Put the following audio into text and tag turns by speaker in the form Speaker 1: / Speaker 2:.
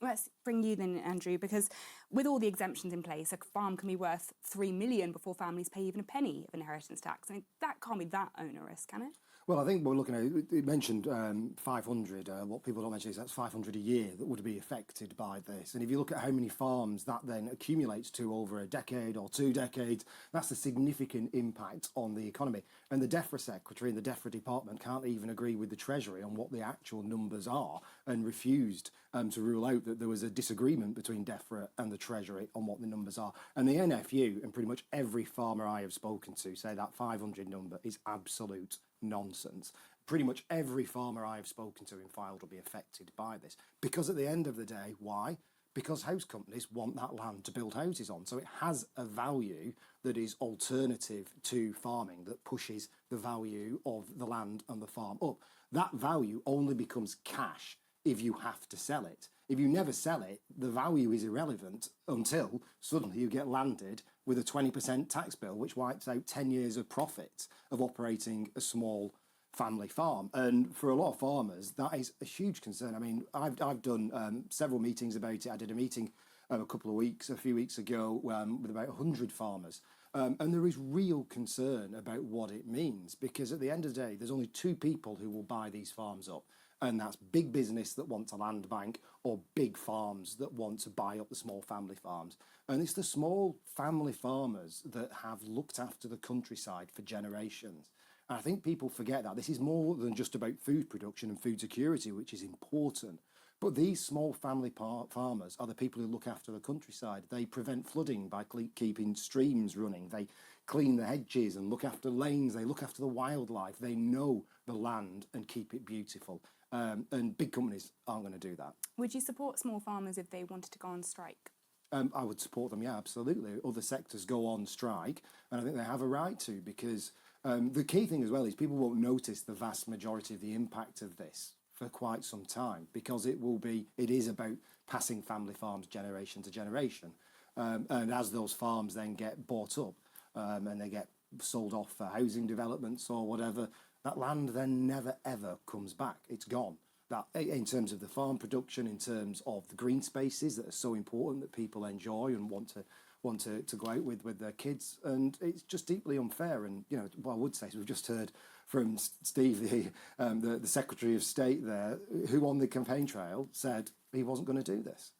Speaker 1: Let's bring you then, Andrew, because with all the exemptions in place, a farm can be worth $3 million before families pay even a penny of inheritance tax. I mean, that can't be that onerous, can it?
Speaker 2: Well, I think we're looking at, it mentioned 500, what people don't mention is that's 500 a year that would be affected by this. And if you look at how many farms that then accumulates to over a decade or 2 decades, that's a significant impact on the economy. And the DEFRA Secretary and the DEFRA Department can't even agree with the Treasury on what the actual numbers are, and refused to rule out that there was a disagreement between DEFRA and the Treasury on what the numbers are. And the NFU and pretty much every farmer I have spoken to say that 500 number is absolute nonsense. Pretty much every farmer I have spoken to in Fylde will be affected by this. Because at the end of the day, why? Because house companies want that land to build houses on. So it has a value that is alternative to farming, that pushes the value of the land and the farm up. That value only becomes cash if you have to sell it. If you never sell it, the value is irrelevant until suddenly you get landed with a 20% tax bill, which wipes out 10 years of profit of operating a small family farm. And for a lot of farmers, that is a huge concern. I mean, I've done several meetings about it. I did a meeting a few weeks ago with about 100 farmers. And there is real concern about what it means, because at the end of the day, there's only 2 people who will buy these farms up. And that's big business that wants a land bank, or big farms that want to buy up the small family farms. And it's the small family farmers that have looked after the countryside for generations. And I think people forget that. This is more than just about food production and food security, which is important. But these small family farmers are the people who look after the countryside. They prevent flooding by keeping streams running. They clean the hedges and look after lanes. They look after the wildlife. They know the land and keep it beautiful. And big companies aren't going to do that.
Speaker 1: Would you support small farmers if they wanted to go on strike?
Speaker 2: I would support them, yeah, absolutely. Other sectors go on strike, and I think they have a right to, because the key thing as well is people won't notice the vast majority of the impact of this for quite some time, because it is about passing family farms generation to generation. And as those farms then get bought up and they get sold off for housing developments or whatever, that land then never ever comes back. It's gone. That, in terms of the farm production, in terms of the green spaces that are so important that people enjoy and want to go out with their kids, and it's just deeply unfair. And you know, what I would say is we've just heard from Steve, the Secretary of State there, who on the campaign trail said he wasn't going to do this.